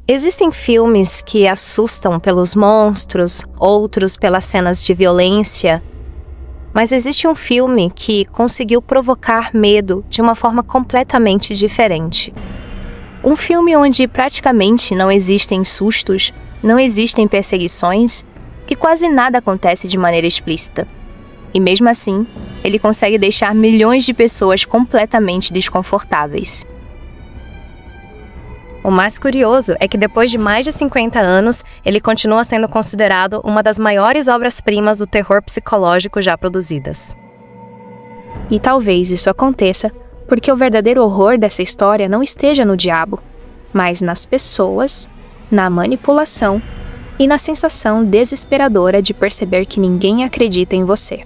Existem filmes que assustam pelos monstros, outros pelas cenas de violência, mas existe um filme que conseguiu provocar medo de uma forma completamente diferente. Um filme onde praticamente não existem sustos, não existem perseguições, que quase nada acontece de maneira explícita. E mesmo assim, ele consegue deixar milhões de pessoas completamente desconfortáveis. O mais curioso é que depois de mais de 50 anos, ele continua sendo considerado uma das maiores obras-primas do terror psicológico já produzidas. E talvez isso aconteça porque o verdadeiro horror dessa história não esteja no diabo, mas nas pessoas, na manipulação e na sensação desesperadora de perceber que ninguém acredita em você.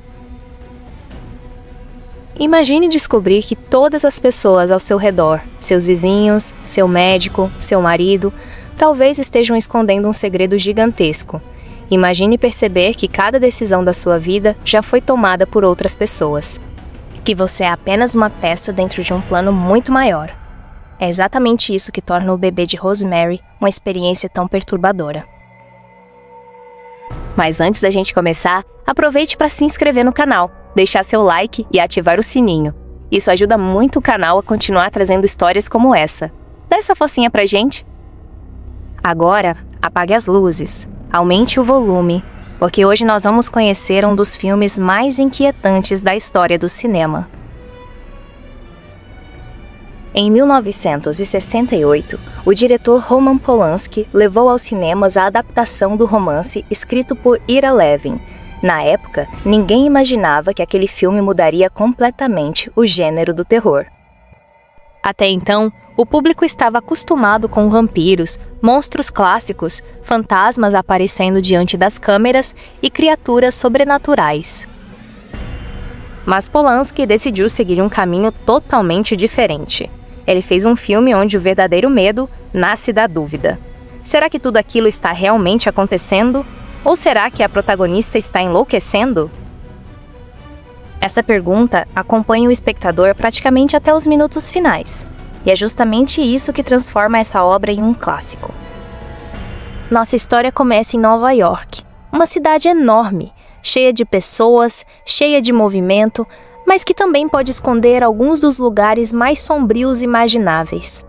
Imagine descobrir que todas as pessoas ao seu redor, seus vizinhos, seu médico, seu marido, talvez estejam escondendo um segredo gigantesco. Imagine perceber que cada decisão da sua vida já foi tomada por outras pessoas. Que você é apenas uma peça dentro de um plano muito maior. É exatamente isso que torna o bebê de Rosemary uma experiência tão perturbadora. Mas antes da gente começar, aproveite para se inscrever no canal, deixar seu like e ativar o sininho. Isso ajuda muito o canal a continuar trazendo histórias como essa. Dá essa focinha pra gente. Agora, apague as luzes, aumente o volume, porque hoje nós vamos conhecer um dos filmes mais inquietantes da história do cinema. Em 1968, o diretor Roman Polanski levou aos cinemas a adaptação do romance escrito por Ira Levin. Na época, ninguém imaginava que aquele filme mudaria completamente o gênero do terror. Até então, o público estava acostumado com vampiros, monstros clássicos, fantasmas aparecendo diante das câmeras e criaturas sobrenaturais. Mas Polanski decidiu seguir um caminho totalmente diferente. Ele fez um filme onde o verdadeiro medo nasce da dúvida. Será que tudo aquilo está realmente acontecendo? Ou será que a protagonista está enlouquecendo? Essa pergunta acompanha o espectador praticamente até os minutos finais. E é justamente isso que transforma essa obra em um clássico. Nossa história começa em Nova York, uma cidade enorme, cheia de pessoas, cheia de movimento, mas que também pode esconder alguns dos lugares mais sombrios imagináveis.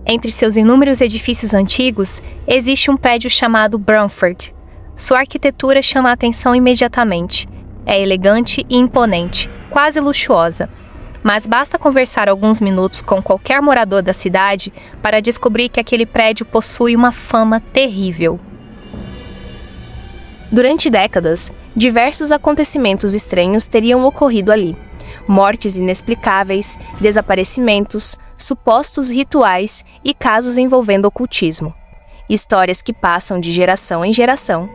Entre seus inúmeros edifícios antigos, existe um prédio chamado Branford. Sua arquitetura chama a atenção imediatamente. É elegante e imponente, quase luxuosa. Mas basta conversar alguns minutos com qualquer morador da cidade para descobrir que aquele prédio possui uma fama terrível. Durante décadas, diversos acontecimentos estranhos teriam ocorrido ali. Mortes inexplicáveis, desaparecimentos, supostos rituais e casos envolvendo ocultismo. Histórias que passam de geração em geração.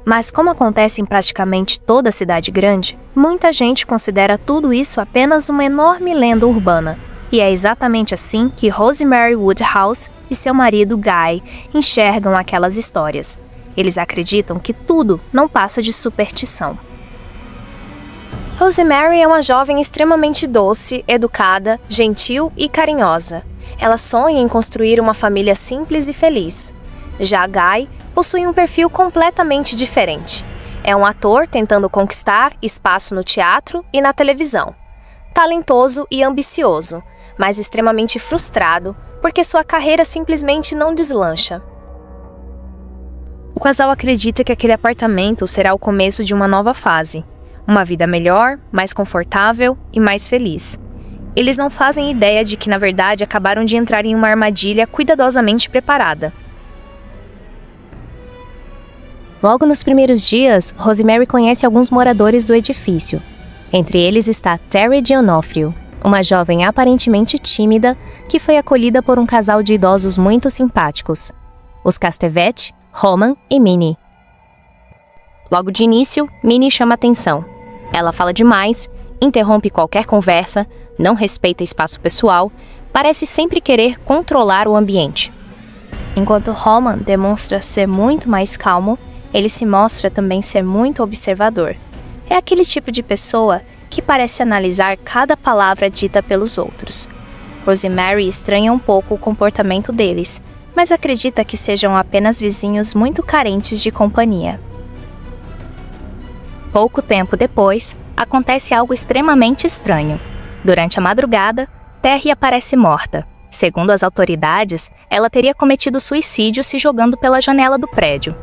Mas como acontece em praticamente toda cidade grande, muita gente considera tudo isso apenas uma enorme lenda urbana. E é exatamente assim que Rosemary Woodhouse e seu marido Guy enxergam aquelas histórias. Eles acreditam que tudo não passa de superstição. Rosemary é uma jovem extremamente doce, educada, gentil e carinhosa. Ela sonha em construir uma família simples e feliz. Já Guy possui um perfil completamente diferente. É um ator tentando conquistar espaço no teatro e na televisão. Talentoso e ambicioso, mas extremamente frustrado porque sua carreira simplesmente não deslancha. O casal acredita que aquele apartamento será o começo de uma nova fase. Uma vida melhor, mais confortável e mais feliz. Eles não fazem ideia de que, na verdade, acabaram de entrar em uma armadilha cuidadosamente preparada. Logo nos primeiros dias, Rosemary conhece alguns moradores do edifício. Entre eles está Terry D'Onofrio, uma jovem aparentemente tímida que foi acolhida por um casal de idosos muito simpáticos. Os Castevet, Roman e Minnie. Logo de início, Minnie chama atenção. Ela fala demais, interrompe qualquer conversa, não respeita espaço pessoal, parece sempre querer controlar o ambiente. Enquanto Roman demonstra ser muito mais calmo, ele se mostra também ser muito observador. É aquele tipo de pessoa que parece analisar cada palavra dita pelos outros. Rosemary estranha um pouco o comportamento deles, mas acredita que sejam apenas vizinhos muito carentes de companhia. Pouco tempo depois, acontece algo extremamente estranho. Durante a madrugada, Terry aparece morta. Segundo as autoridades, ela teria cometido suicídio se jogando pela janela do prédio.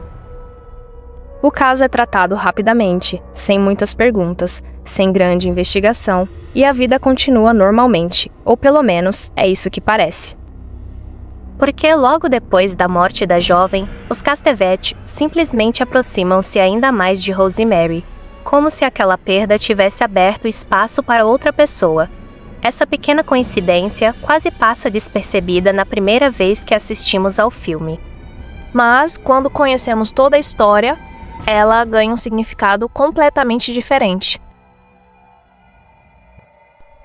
O caso é tratado rapidamente, sem muitas perguntas, sem grande investigação, e a vida continua normalmente, ou pelo menos é isso que parece. Porque logo depois da morte da jovem, os Castevet simplesmente aproximam-se ainda mais de Rosemary, como se aquela perda tivesse aberto espaço para outra pessoa. Essa pequena coincidência quase passa despercebida na primeira vez que assistimos ao filme. Mas, quando conhecemos toda a história, ela ganha um significado completamente diferente.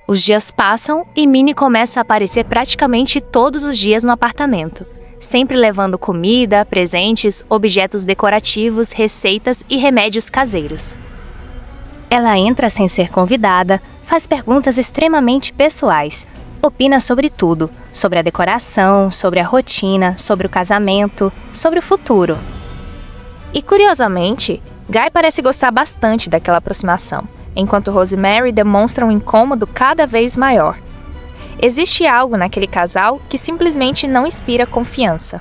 Os dias passam e Minnie começa a aparecer praticamente todos os dias no apartamento, sempre levando comida, presentes, objetos decorativos, receitas e remédios caseiros. Ela entra sem ser convidada, faz perguntas extremamente pessoais, opina sobre tudo, sobre a decoração, sobre a rotina, sobre o casamento, sobre o futuro. E curiosamente, Guy parece gostar bastante daquela aproximação, enquanto Rosemary demonstra um incômodo cada vez maior. Existe algo naquele casal que simplesmente não inspira confiança.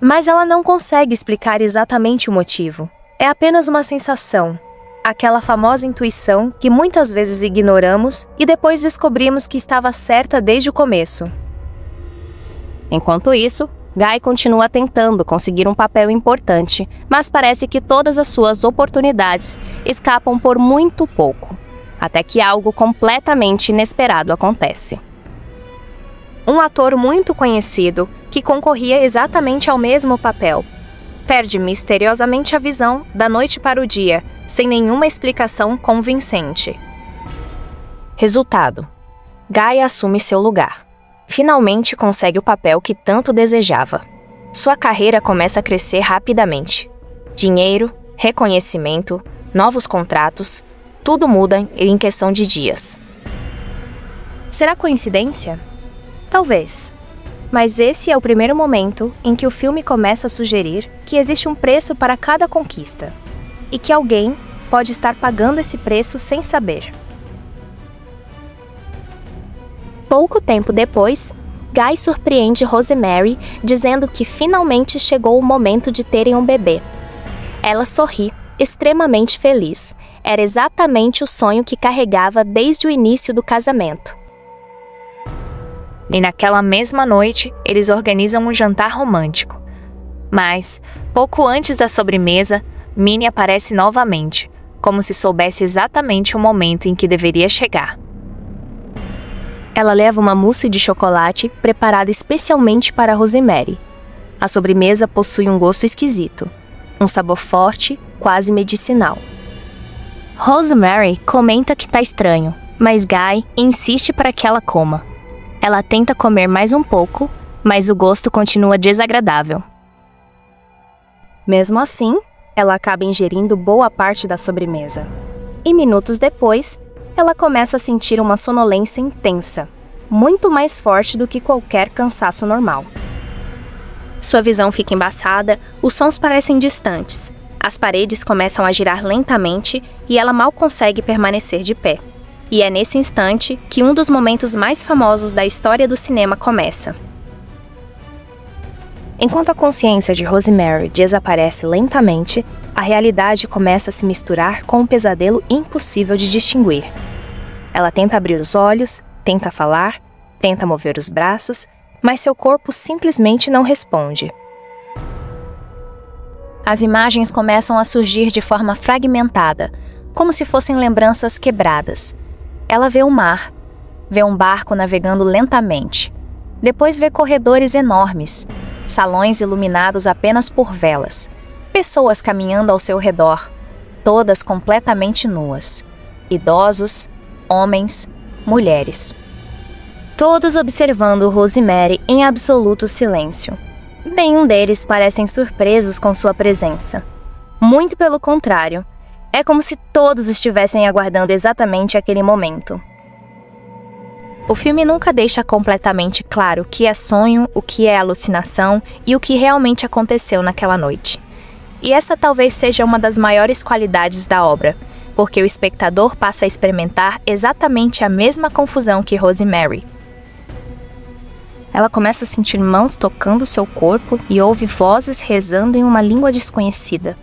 Mas ela não consegue explicar exatamente o motivo. É apenas uma sensação, aquela famosa intuição que muitas vezes ignoramos e depois descobrimos que estava certa desde o começo. Enquanto isso, Guy continua tentando conseguir um papel importante, mas parece que todas as suas oportunidades escapam por muito pouco, até que algo completamente inesperado acontece. Um ator muito conhecido, que concorria exatamente ao mesmo papel, perde misteriosamente a visão da noite para o dia, sem nenhuma explicação convincente. Resultado: Guy assume seu lugar. Finalmente consegue o papel que tanto desejava. Sua carreira começa a crescer rapidamente. Dinheiro, reconhecimento, novos contratos, tudo muda em questão de dias. Será coincidência? Talvez. Mas esse é o primeiro momento em que o filme começa a sugerir que existe um preço para cada conquista, e que alguém pode estar pagando esse preço sem saber. Pouco tempo depois, Guy surpreende Rosemary dizendo que finalmente chegou o momento de terem um bebê. Ela sorri, extremamente feliz. Era exatamente o sonho que carregava desde o início do casamento. E naquela mesma noite, eles organizam um jantar romântico. Mas, pouco antes da sobremesa, Minnie aparece novamente, como se soubesse exatamente o momento em que deveria chegar. Ela leva uma mousse de chocolate preparada especialmente para Rosemary. A sobremesa possui um gosto esquisito, um sabor forte, quase medicinal. Rosemary comenta que tá estranho, mas Guy insiste para que ela coma. Ela tenta comer mais um pouco, mas o gosto continua desagradável. Mesmo assim, ela acaba ingerindo boa parte da sobremesa. E minutos depois, ela começa a sentir uma sonolência intensa, muito mais forte do que qualquer cansaço normal. Sua visão fica embaçada, os sons parecem distantes, as paredes começam a girar lentamente e ela mal consegue permanecer de pé. E é nesse instante que um dos momentos mais famosos da história do cinema começa. Enquanto a consciência de Rosemary desaparece lentamente, a realidade começa a se misturar com um pesadelo impossível de distinguir. Ela tenta abrir os olhos, tenta falar, tenta mover os braços, mas seu corpo simplesmente não responde. As imagens começam a surgir de forma fragmentada, como se fossem lembranças quebradas. Ela vê o mar, vê um barco navegando lentamente. Depois vê corredores enormes, salões iluminados apenas por velas, pessoas caminhando ao seu redor, todas completamente nuas. Idosos, homens, mulheres. Todos observando Rosemary em absoluto silêncio. Nenhum deles parecem surpresos com sua presença. Muito pelo contrário, é como se todos estivessem aguardando exatamente aquele momento. O filme nunca deixa completamente claro o que é sonho, o que é alucinação e o que realmente aconteceu naquela noite. E essa talvez seja uma das maiores qualidades da obra, porque o espectador passa a experimentar exatamente a mesma confusão que Rosemary. Ela começa a sentir mãos tocando seu corpo e ouve vozes rezando em uma língua desconhecida.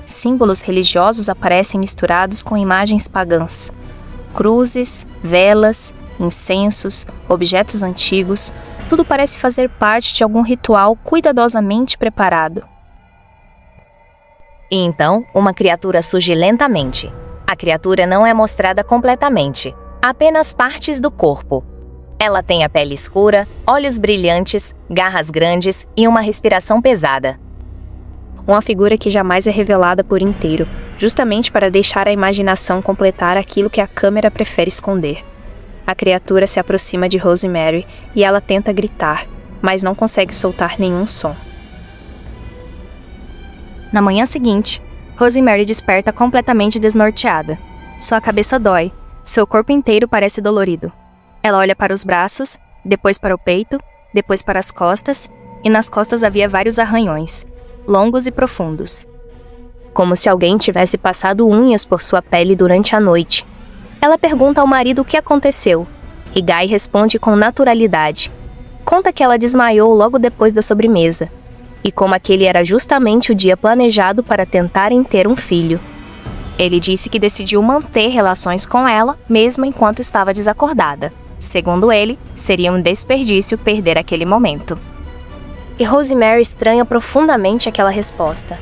Símbolos religiosos aparecem misturados com imagens pagãs. Cruzes, velas, incensos, objetos antigos, tudo parece fazer parte de algum ritual cuidadosamente preparado. E então, uma criatura surge lentamente. A criatura não é mostrada completamente, apenas partes do corpo. Ela tem a pele escura, olhos brilhantes, garras grandes e uma respiração pesada. Uma figura que jamais é revelada por inteiro, justamente para deixar a imaginação completar aquilo que a câmera prefere esconder. A criatura se aproxima de Rosemary e ela tenta gritar, mas não consegue soltar nenhum som. Na manhã seguinte, Rosemary desperta completamente desnorteada. Sua cabeça dói, seu corpo inteiro parece dolorido. Ela olha para os braços, depois para o peito, depois para as costas, e nas costas havia vários arranhões, longos e profundos. Como se alguém tivesse passado unhas por sua pele durante a noite. Ela pergunta ao marido o que aconteceu, e Guy responde com naturalidade. Conta que ela desmaiou logo depois da sobremesa, e como aquele era justamente o dia planejado para tentarem ter um filho. Ele disse que decidiu manter relações com ela, mesmo enquanto estava desacordada. Segundo ele, seria um desperdício perder aquele momento. E Rosemary estranha profundamente aquela resposta.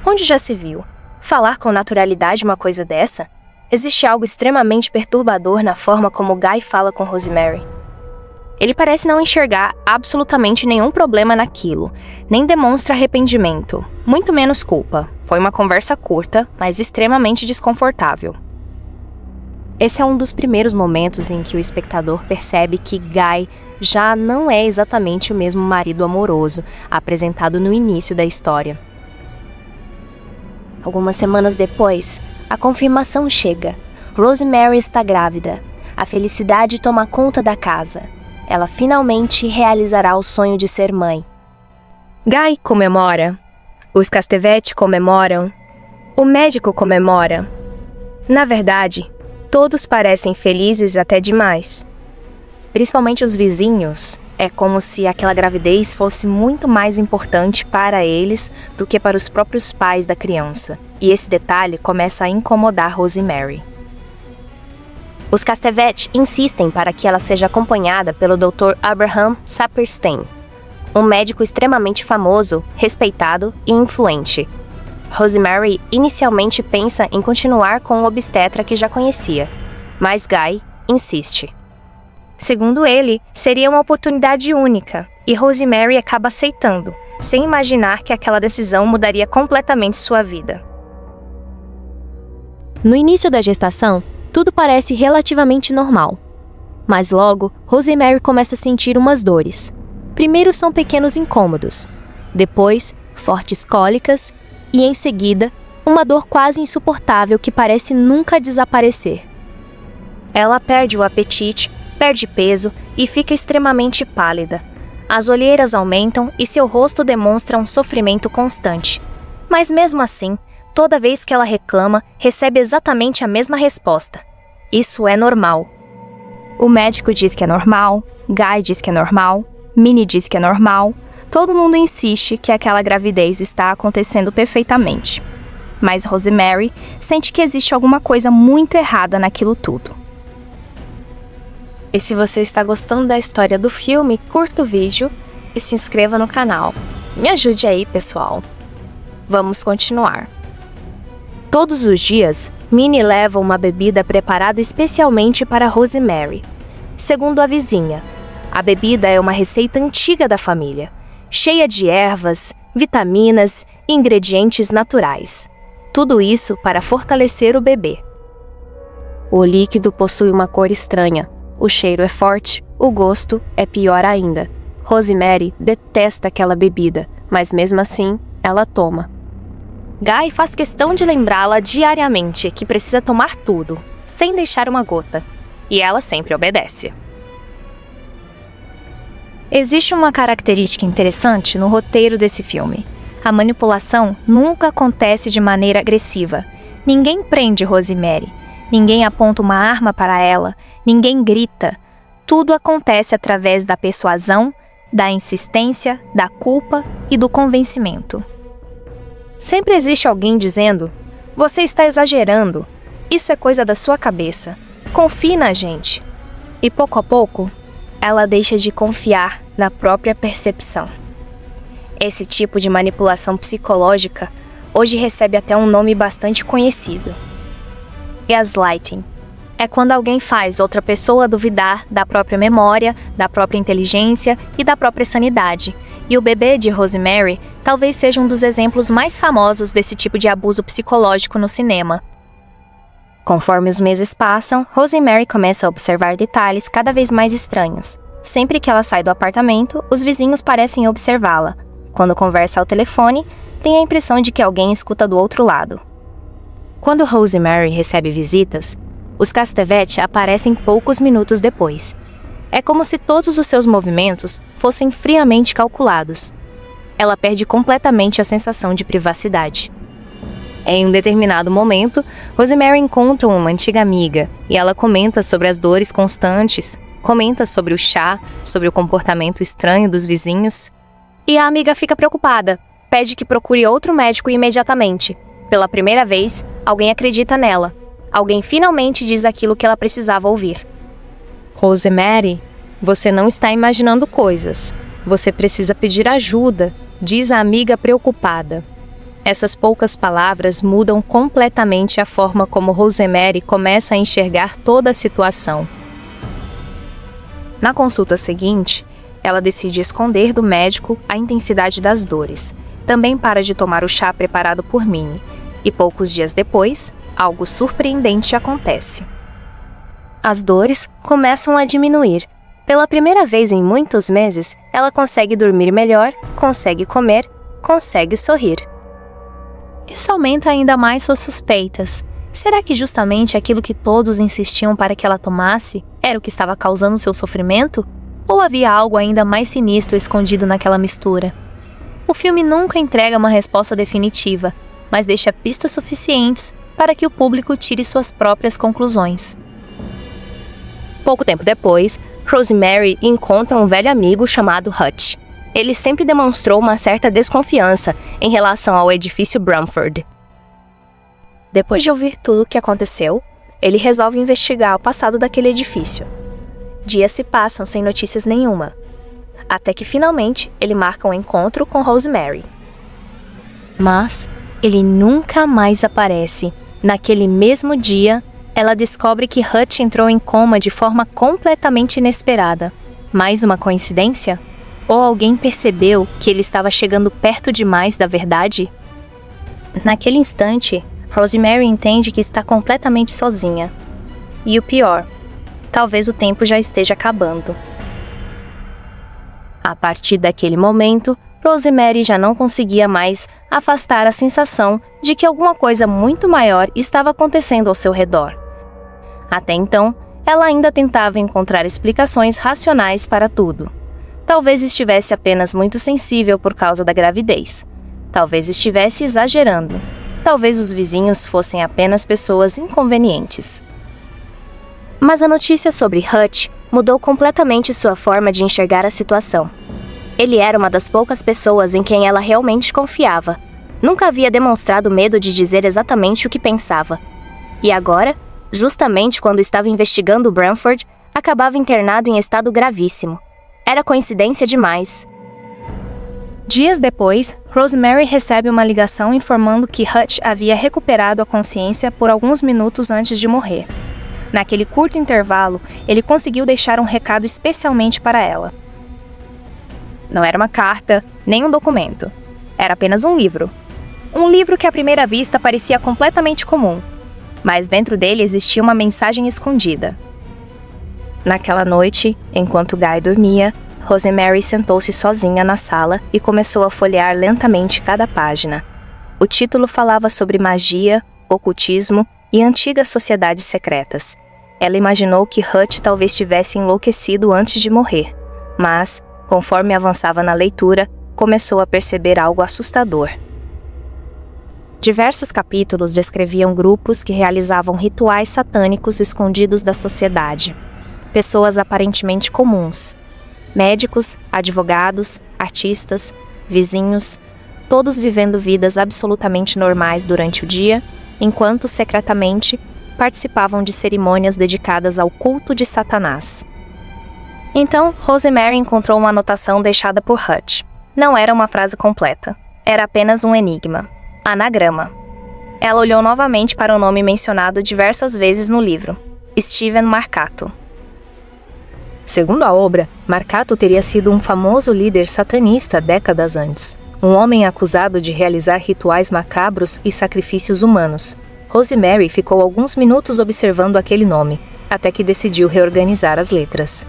Onde já se viu? Falar com naturalidade uma coisa dessa? Existe algo extremamente perturbador na forma como Guy fala com Rosemary. Ele parece não enxergar absolutamente nenhum problema naquilo, nem demonstra arrependimento, muito menos culpa. Foi uma conversa curta, mas extremamente desconfortável. Esse é um dos primeiros momentos em que o espectador percebe que Guy já não é exatamente o mesmo marido amoroso apresentado no início da história. Algumas semanas depois, a confirmação chega. Rosemary está grávida. A felicidade toma conta da casa. Ela finalmente realizará o sonho de ser mãe. Guy comemora. Os Castevet comemoram. O médico comemora. Na verdade, todos parecem felizes até demais. Principalmente os vizinhos. É como se aquela gravidez fosse muito mais importante para eles do que para os próprios pais da criança. E esse detalhe começa a incomodar Rosemary. Os Castevet insistem para que ela seja acompanhada pelo Dr. Abraham Saperstein, um médico extremamente famoso, respeitado e influente. Rosemary inicialmente pensa em continuar com o obstetra que já conhecia, mas Guy insiste. Segundo ele, seria uma oportunidade única, e Rosemary acaba aceitando, sem imaginar que aquela decisão mudaria completamente sua vida. No início da gestação, tudo parece relativamente normal. Mas logo, Rosemary começa a sentir umas dores. Primeiro são pequenos incômodos, depois, fortes cólicas e, em seguida, uma dor quase insuportável que parece nunca desaparecer. Ela perde o apetite, perde peso e fica extremamente pálida. As olheiras aumentam e seu rosto demonstra um sofrimento constante. Mas mesmo assim, toda vez que ela reclama, recebe exatamente a mesma resposta. Isso é normal. O médico diz que é normal, Guy diz que é normal, Minnie diz que é normal. Todo mundo insiste que aquela gravidez está acontecendo perfeitamente. Mas Rosemary sente que existe alguma coisa muito errada naquilo tudo. E se você está gostando da história do filme, curta o vídeo e se inscreva no canal. Me ajude aí, pessoal. Vamos continuar. Todos os dias, Minnie leva uma bebida preparada especialmente para Rosemary. Segundo a vizinha, a bebida é uma receita antiga da família, cheia de ervas, vitaminas e ingredientes naturais. Tudo isso para fortalecer o bebê. O líquido possui uma cor estranha, o cheiro é forte, o gosto é pior ainda. Rosemary detesta aquela bebida, mas mesmo assim, ela toma. Guy faz questão de lembrá-la diariamente que precisa tomar tudo, sem deixar uma gota, e ela sempre obedece. Existe uma característica interessante no roteiro desse filme. A manipulação nunca acontece de maneira agressiva. Ninguém prende Rosemary, ninguém aponta uma arma para ela, ninguém grita. Tudo acontece através da persuasão, da insistência, da culpa e do convencimento. Sempre existe alguém dizendo: "Você está exagerando. Isso é coisa da sua cabeça. Confie na gente." E pouco a pouco, ela deixa de confiar na própria percepção. Esse tipo de manipulação psicológica hoje recebe até um nome bastante conhecido: gaslighting. É quando alguém faz outra pessoa duvidar da própria memória, da própria inteligência e da própria sanidade. E o bebê de Rosemary talvez seja um dos exemplos mais famosos desse tipo de abuso psicológico no cinema. Conforme os meses passam, Rosemary começa a observar detalhes cada vez mais estranhos. Sempre que ela sai do apartamento, os vizinhos parecem observá-la. Quando conversa ao telefone, tem a impressão de que alguém escuta do outro lado. Quando Rosemary recebe visitas, os Castevet aparecem poucos minutos depois. É como se todos os seus movimentos fossem friamente calculados. Ela perde completamente a sensação de privacidade. Em um determinado momento, Rosemary encontra uma antiga amiga e ela comenta sobre as dores constantes, comenta sobre o chá, sobre o comportamento estranho dos vizinhos. E a amiga fica preocupada, pede que procure outro médico imediatamente. Pela primeira vez, alguém acredita nela. Alguém finalmente diz aquilo que ela precisava ouvir. "Rosemary, você não está imaginando coisas. Você precisa pedir ajuda", diz a amiga preocupada. Essas poucas palavras mudam completamente a forma como Rosemary começa a enxergar toda a situação. Na consulta seguinte, ela decide esconder do médico a intensidade das dores. Também para de tomar o chá preparado por Minnie. E poucos dias depois, algo surpreendente acontece. As dores começam a diminuir. Pela primeira vez em muitos meses, ela consegue dormir melhor, consegue comer, consegue sorrir. Isso aumenta ainda mais suas suspeitas. Será que justamente aquilo que todos insistiam para que ela tomasse era o que estava causando seu sofrimento? Ou havia algo ainda mais sinistro escondido naquela mistura? O filme nunca entrega uma resposta definitiva, mas deixa pistas suficientes para que o público tire suas próprias conclusões. Pouco tempo depois, Rosemary encontra um velho amigo chamado Hutch. Ele sempre demonstrou uma certa desconfiança em relação ao edifício Bromford. Depois de ouvir tudo o que aconteceu, ele resolve investigar o passado daquele edifício. Dias se passam sem notícias nenhuma, até que finalmente ele marca um encontro com Rosemary. Mas ele nunca mais aparece. Naquele mesmo dia, ela descobre que Hutch entrou em coma de forma completamente inesperada. Mais uma coincidência? Ou alguém percebeu que ele estava chegando perto demais da verdade? Naquele instante, Rosemary entende que está completamente sozinha. E o pior, talvez o tempo já esteja acabando. A partir daquele momento, Rosemary já não conseguia mais afastar a sensação de que alguma coisa muito maior estava acontecendo ao seu redor. Até então, ela ainda tentava encontrar explicações racionais para tudo. Talvez estivesse apenas muito sensível por causa da gravidez. Talvez estivesse exagerando. Talvez os vizinhos fossem apenas pessoas inconvenientes. Mas a notícia sobre Hutch mudou completamente sua forma de enxergar a situação. Ele era uma das poucas pessoas em quem ela realmente confiava. Nunca havia demonstrado medo de dizer exatamente o que pensava. E agora, justamente quando estava investigando Bromford, acabava internado em estado gravíssimo. Era coincidência demais. Dias depois, Rosemary recebe uma ligação informando que Hutch havia recuperado a consciência por alguns minutos antes de morrer. Naquele curto intervalo, ele conseguiu deixar um recado especialmente para ela. Não era uma carta, nem um documento. Era apenas um livro. Um livro que à primeira vista parecia completamente comum, mas dentro dele existia uma mensagem escondida. Naquela noite, enquanto Guy dormia, Rosemary sentou-se sozinha na sala e começou a folhear lentamente cada página. O título falava sobre magia, ocultismo e antigas sociedades secretas. Ela imaginou que Hutch talvez tivesse enlouquecido antes de morrer, mas, Conforme avançava na leitura, começou a perceber algo assustador. Diversos capítulos descreviam grupos que realizavam rituais satânicos escondidos da sociedade. Pessoas aparentemente comuns. Médicos, advogados, artistas, vizinhos, todos vivendo vidas absolutamente normais durante o dia, enquanto secretamente participavam de cerimônias dedicadas ao culto de Satanás. Então, Rosemary encontrou uma anotação deixada por Hutch. Não era uma frase completa. Era apenas um enigma. Anagrama. Ela olhou novamente para o nome mencionado diversas vezes no livro. Stephen Marcato. Segundo a obra, Marcato teria sido um famoso líder satanista décadas antes. Um homem acusado de realizar rituais macabros e sacrifícios humanos. Rosemary ficou alguns minutos observando aquele nome, até que decidiu reorganizar as letras.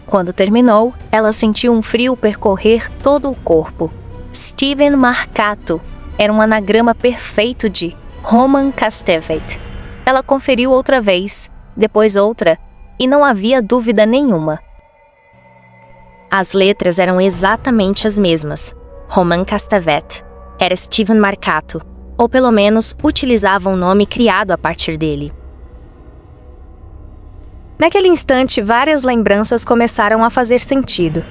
Quando terminou, ela sentiu um frio percorrer todo o corpo. Stephen Marcato era um anagrama perfeito de Roman Castevet. Ela conferiu outra vez, depois outra, e não havia dúvida nenhuma. As letras eram exatamente as mesmas. Roman Castevet era Stephen Marcato, ou pelo menos utilizava um nome criado a partir dele. Naquele instante, várias lembranças começaram a fazer sentido.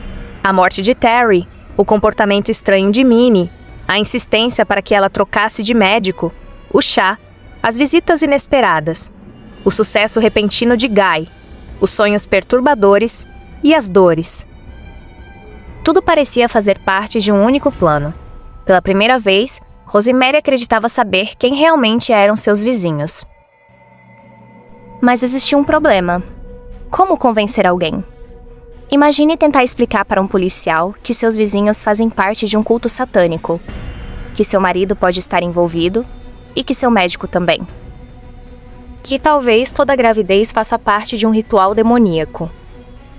A morte de Terry, o comportamento estranho de Minnie, a insistência para que ela trocasse de médico, o chá, as visitas inesperadas, o sucesso repentino de Guy, os sonhos perturbadores e as dores. Tudo parecia fazer parte de um único plano. Pela primeira vez, Rosemary acreditava saber quem realmente eram seus vizinhos. Mas existia um problema. Como convencer alguém? Imagine tentar explicar para um policial que seus vizinhos fazem parte de um culto satânico, que seu marido pode estar envolvido e que seu médico também. Que talvez toda gravidez faça parte de um ritual demoníaco.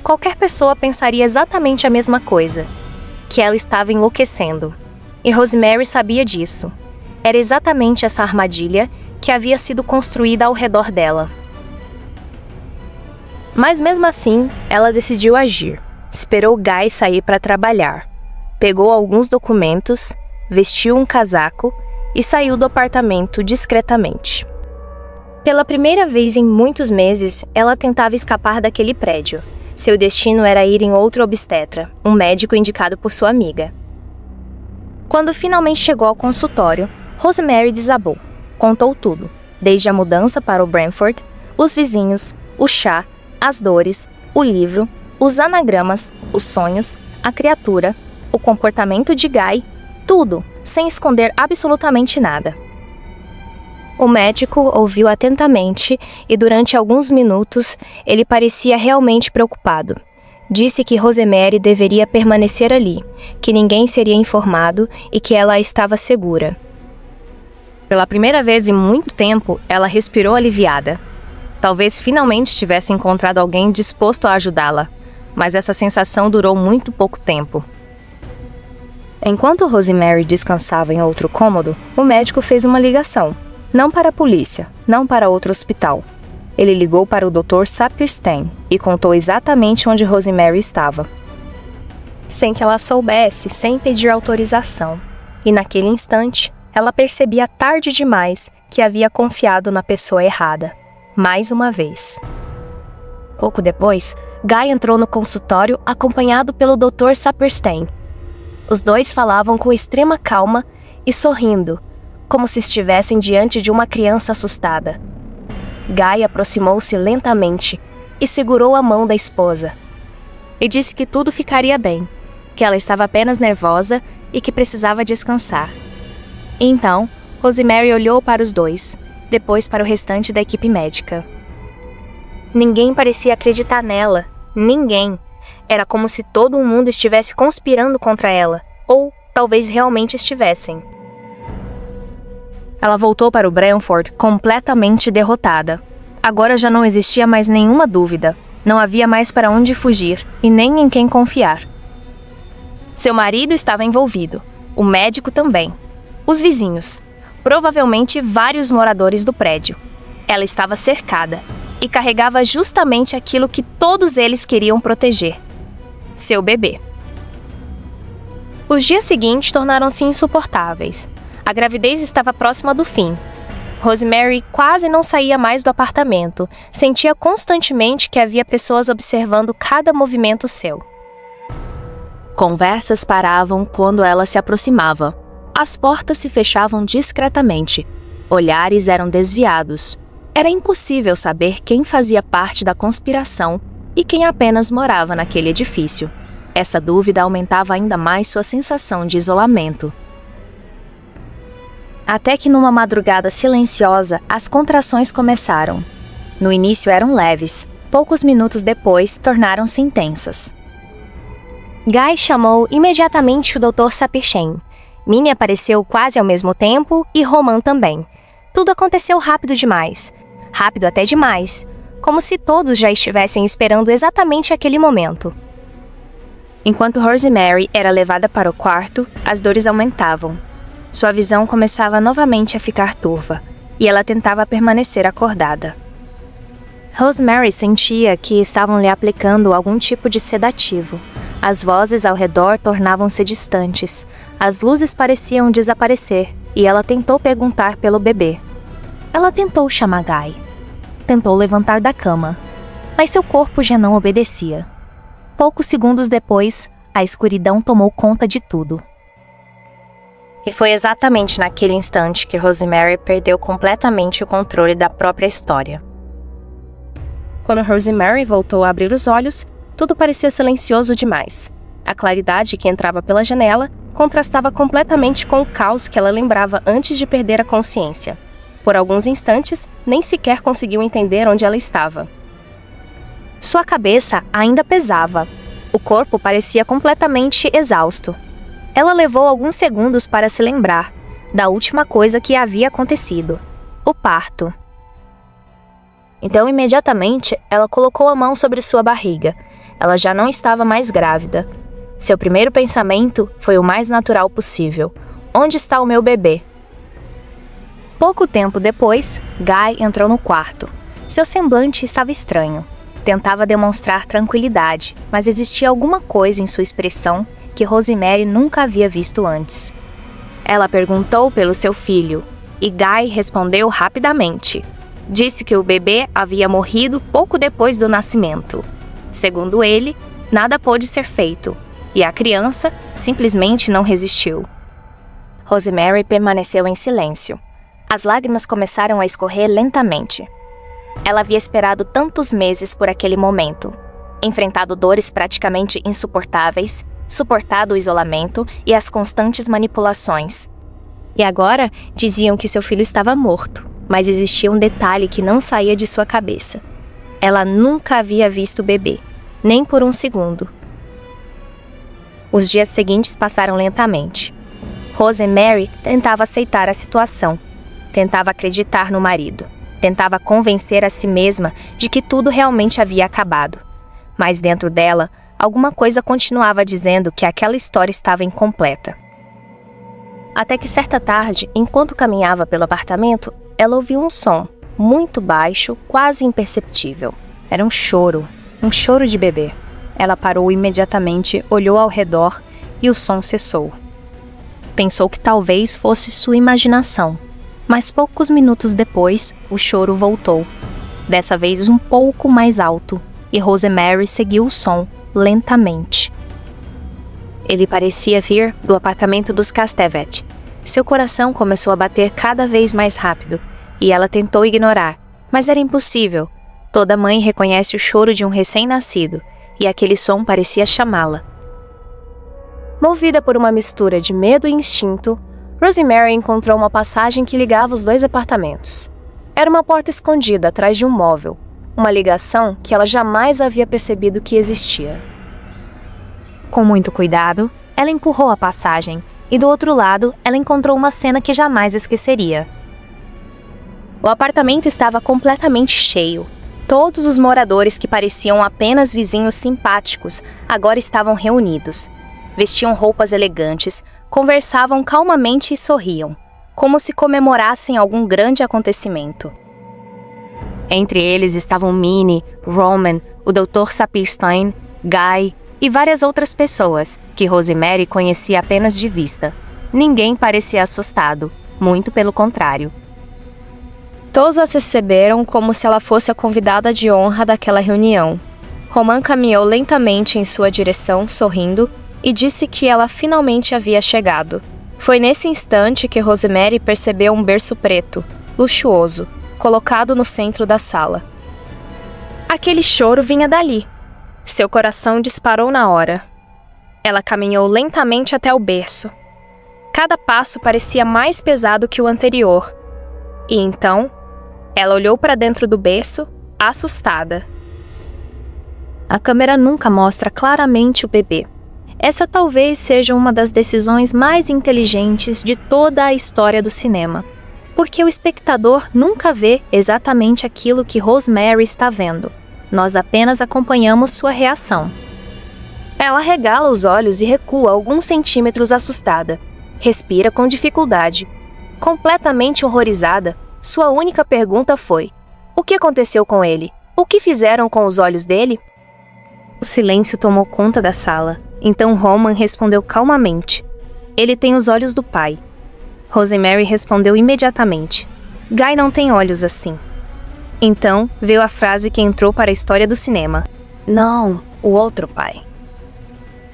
Qualquer pessoa pensaria exatamente a mesma coisa, que ela estava enlouquecendo. E Rosemary sabia disso. Era exatamente essa armadilha que havia sido construída ao redor dela. Mas mesmo assim, ela decidiu agir. Esperou Guy sair para trabalhar. Pegou alguns documentos, vestiu um casaco e saiu do apartamento discretamente. Pela primeira vez em muitos meses, ela tentava escapar daquele prédio. Seu destino era ir em outro obstetra, um médico indicado por sua amiga. Quando finalmente chegou ao consultório, Rosemary desabou. Contou tudo, desde a mudança para o Branford, os vizinhos, o chá, as dores, o livro, os anagramas, os sonhos, a criatura, o comportamento de Guy, tudo, sem esconder absolutamente nada. O médico ouviu atentamente e durante alguns minutos ele parecia realmente preocupado. Disse que Rosemary deveria permanecer ali, que ninguém seria informado e que ela estava segura. Pela primeira vez em muito tempo, ela respirou aliviada. Talvez finalmente tivesse encontrado alguém disposto a ajudá-la, mas essa sensação durou muito pouco tempo. Enquanto Rosemary descansava em outro cômodo, o médico fez uma ligação. Não para a polícia, não para outro hospital. Ele ligou para o Dr. Saperstein e contou exatamente onde Rosemary estava. Sem que ela soubesse, sem pedir autorização. E naquele instante, ela percebia tarde demais que havia confiado na pessoa errada. Mais uma vez. Pouco depois, Guy entrou no consultório acompanhado pelo Dr. Saperstein. Os dois falavam com extrema calma e sorrindo, como se estivessem diante de uma criança assustada. Guy aproximou-se lentamente e segurou a mão da esposa. E disse que tudo ficaria bem, que ela estava apenas nervosa e que precisava descansar. Então, Rosemary olhou para os dois, depois para o restante da equipe médica. Ninguém parecia acreditar nela. Ninguém. Era como se todo mundo estivesse conspirando contra ela, ou talvez realmente estivessem. Ela voltou para o Branford completamente derrotada. Agora já não existia mais nenhuma dúvida. Não havia mais para onde fugir e nem em quem confiar. Seu marido estava envolvido. O médico também. Os vizinhos. Provavelmente vários moradores do prédio. Ela estava cercada e carregava justamente aquilo que todos eles queriam proteger. seu bebê. Os dias seguintes tornaram-se insuportáveis. A gravidez estava próxima do fim. Rosemary quase não saía mais do apartamento. Sentia constantemente que havia pessoas observando cada movimento seu. Conversas paravam quando ela se aproximava. As portas se fechavam discretamente. Olhares eram desviados. Era impossível saber quem fazia parte da conspiração e quem apenas morava naquele edifício. Essa dúvida aumentava ainda mais sua sensação de isolamento. Até que numa madrugada silenciosa, as contrações começaram. No início eram leves, poucos minutos depois tornaram-se intensas. Guy chamou imediatamente o Dr. Saperchen. Minnie apareceu quase ao mesmo tempo e Roman também. Tudo aconteceu rápido demais. Rápido até demais. Como se todos já estivessem esperando exatamente aquele momento. Enquanto Rosemary era levada para o quarto, as dores aumentavam. Sua visão começava novamente a ficar turva, e ela tentava permanecer acordada. Rosemary sentia que estavam lhe aplicando algum tipo de sedativo. As vozes ao redor tornavam-se distantes, as luzes pareciam desaparecer, e ela tentou perguntar pelo bebê. Ela tentou chamar Guy. Tentou levantar da cama, mas seu corpo já não obedecia. Poucos segundos depois, a escuridão tomou conta de tudo. E foi exatamente naquele instante que Rosemary perdeu completamente o controle da própria história. Quando Rosemary voltou a abrir os olhos, tudo parecia silencioso demais. A claridade que entrava pela janela contrastava completamente com o caos que ela lembrava antes de perder a consciência. Por alguns instantes, nem sequer conseguiu entender onde ela estava. Sua cabeça ainda pesava. O corpo parecia completamente exausto. Ela levou alguns segundos para se lembrar da última coisa que havia acontecido: o parto. Então, imediatamente, ela colocou a mão sobre sua barriga. Ela já não estava mais grávida. Seu primeiro pensamento foi o mais natural possível: onde está o meu bebê? Pouco tempo depois, Guy entrou no quarto. Seu semblante estava estranho. Tentava demonstrar tranquilidade, mas existia alguma coisa em sua expressão que Rosemary nunca havia visto antes. Ela perguntou pelo seu filho, e Guy respondeu rapidamente. Disse que o bebê havia morrido pouco depois do nascimento. Segundo ele, nada pôde ser feito, e a criança simplesmente não resistiu. Rosemary permaneceu em silêncio. As lágrimas começaram a escorrer lentamente. Ela havia esperado tantos meses por aquele momento, enfrentado dores praticamente insuportáveis, suportado o isolamento e as constantes manipulações. E agora diziam que seu filho estava morto, mas existia um detalhe que não saía de sua cabeça. Ela nunca havia visto o bebê, nem por um segundo. Os dias seguintes passaram lentamente. Rosemary tentava aceitar a situação, tentava acreditar no marido. Tentava convencer a si mesma de que tudo realmente havia acabado. Mas dentro dela, alguma coisa continuava dizendo que aquela história estava incompleta. Até que certa tarde, enquanto caminhava pelo apartamento, ela ouviu um som, muito baixo, quase imperceptível. Era um choro de bebê. Ela parou imediatamente, olhou ao redor e o som cessou. Pensou que talvez fosse sua imaginação. Mas poucos minutos depois, o choro voltou. Dessa vez um pouco mais alto, e Rosemary seguiu o som, lentamente. Ele parecia vir do apartamento dos Castevet. Seu coração começou a bater cada vez mais rápido, e ela tentou ignorar, mas era impossível. Toda mãe reconhece o choro de um recém-nascido, e aquele som parecia chamá-la. Movida por uma mistura de medo e instinto, Rosemary encontrou uma passagem que ligava os dois apartamentos. Era uma porta escondida atrás de um móvel, uma ligação que ela jamais havia percebido que existia. Com muito cuidado, ela empurrou a passagem, e do outro lado, ela encontrou uma cena que jamais esqueceria. O apartamento estava completamente cheio. Todos os moradores que pareciam apenas vizinhos simpáticos agora estavam reunidos. Vestiam roupas elegantes, conversavam calmamente e sorriam, como se comemorassem algum grande acontecimento. Entre eles estavam Minnie, Roman, o Dr. Saperstein, Guy, e várias outras pessoas que Rosemary conhecia apenas de vista. Ninguém parecia assustado, muito pelo contrário. Todos as receberam como se ela fosse a convidada de honra daquela reunião. Roman caminhou lentamente em sua direção, sorrindo, e disse que ela finalmente havia chegado. Foi nesse instante que Rosemary percebeu um berço preto, luxuoso, colocado no centro da sala. Aquele choro vinha dali. Seu coração disparou na hora. Ela caminhou lentamente até o berço. Cada passo parecia mais pesado que o anterior. E então, ela olhou para dentro do berço, assustada. A câmera nunca mostra claramente o bebê. Essa talvez seja uma das decisões mais inteligentes de toda a história do cinema, porque o espectador nunca vê exatamente aquilo que Rosemary está vendo. Nós apenas acompanhamos sua reação. Ela regala os olhos e recua alguns centímetros assustada. Respira com dificuldade. Completamente horrorizada, sua única pergunta foi: o que aconteceu com ele? O que fizeram com os olhos dele? O silêncio tomou conta da sala. Então Roman respondeu calmamente: ele tem os olhos do pai. Rosemary respondeu imediatamente: Guy não tem olhos assim. Então veio a frase que entrou para a história do cinema: não, o outro pai.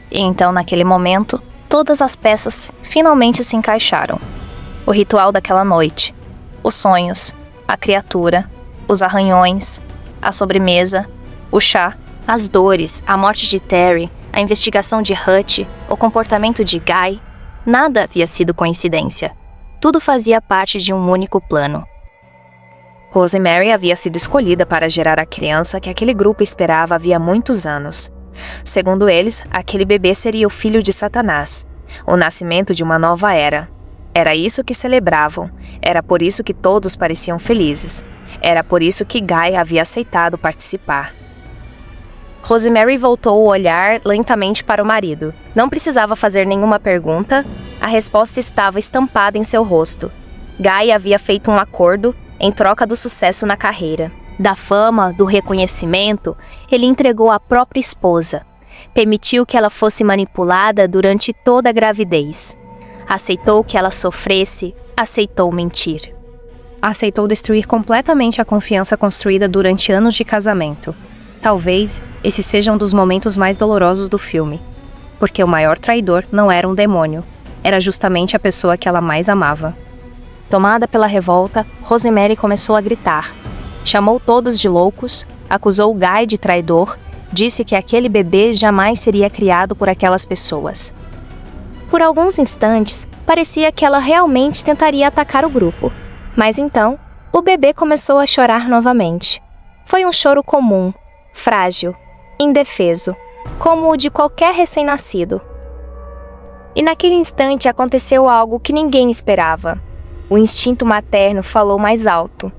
E então, naquele momento, todas as peças finalmente se encaixaram. O ritual daquela noite, os sonhos, a criatura, os arranhões, a sobremesa, o chá, as dores, a morte de Terry, a investigação de Hutch, o comportamento de Guy, nada havia sido coincidência. Tudo fazia parte de um único plano. Rosemary havia sido escolhida para gerar a criança que aquele grupo esperava havia muitos anos. Segundo eles, aquele bebê seria o filho de Satanás, o nascimento de uma nova era. Era isso que celebravam, era por isso que todos pareciam felizes. Era por isso que Guy havia aceitado participar. Rosemary voltou o olhar lentamente para o marido. Não precisava fazer nenhuma pergunta, a resposta estava estampada em seu rosto. Guy havia feito um acordo em troca do sucesso na carreira. Da fama, do reconhecimento, ele entregou a própria esposa. Permitiu que ela fosse manipulada durante toda a gravidez. Aceitou que ela sofresse, aceitou mentir. Aceitou destruir completamente a confiança construída durante anos de casamento. Talvez esse seja um dos momentos mais dolorosos do filme, porque o maior traidor não era um demônio, era justamente a pessoa que ela mais amava. Tomada pela revolta, Rosemary começou a gritar. Chamou todos de loucos, acusou Guy de traidor, disse que aquele bebê jamais seria criado por aquelas pessoas. Por alguns instantes, parecia que ela realmente tentaria atacar o grupo, mas então, o bebê começou a chorar novamente. Foi um choro comum, frágil, indefeso, como o de qualquer recém-nascido. E naquele instante aconteceu algo que ninguém esperava. O instinto materno falou mais alto.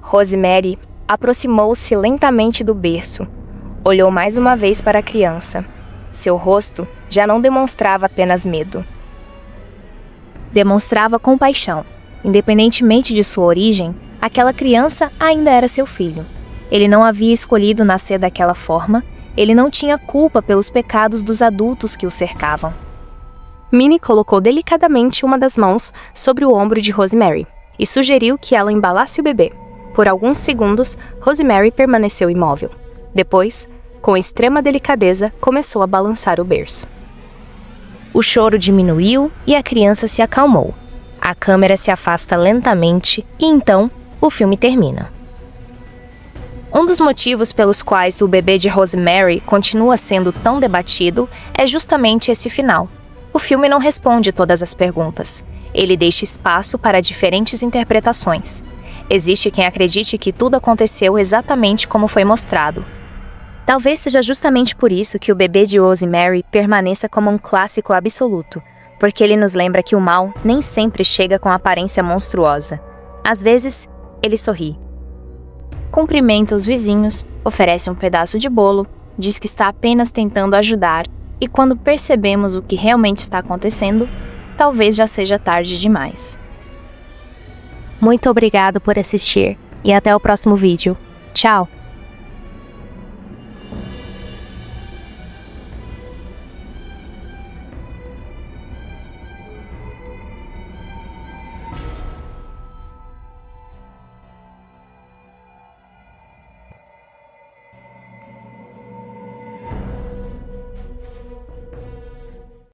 Rosemary aproximou-se lentamente do berço. Olhou mais uma vez para a criança. Seu rosto já não demonstrava apenas medo. Demonstrava compaixão. Independentemente de sua origem, aquela criança ainda era seu filho. Ele não havia escolhido nascer daquela forma, ele não tinha culpa pelos pecados dos adultos que o cercavam. Minnie colocou delicadamente uma das mãos sobre o ombro de Rosemary e sugeriu que ela embalasse o bebê. Por alguns segundos, Rosemary permaneceu imóvel. Depois, com extrema delicadeza, começou a balançar o berço. O choro diminuiu e a criança se acalmou. A câmera se afasta lentamente e então o filme termina. Um dos motivos pelos quais o bebê de Rosemary continua sendo tão debatido é justamente esse final. O filme não responde todas as perguntas. Ele deixa espaço para diferentes interpretações. Existe quem acredite que tudo aconteceu exatamente como foi mostrado. Talvez seja justamente por isso que o bebê de Rosemary permaneça como um clássico absoluto, porque ele nos lembra que o mal nem sempre chega com aparência monstruosa. Às vezes, ele sorri. Cumprimenta os vizinhos, oferece um pedaço de bolo, diz que está apenas tentando ajudar, e quando percebemos o que realmente está acontecendo, talvez já seja tarde demais. Muito obrigado por assistir, e até o próximo vídeo. Tchau!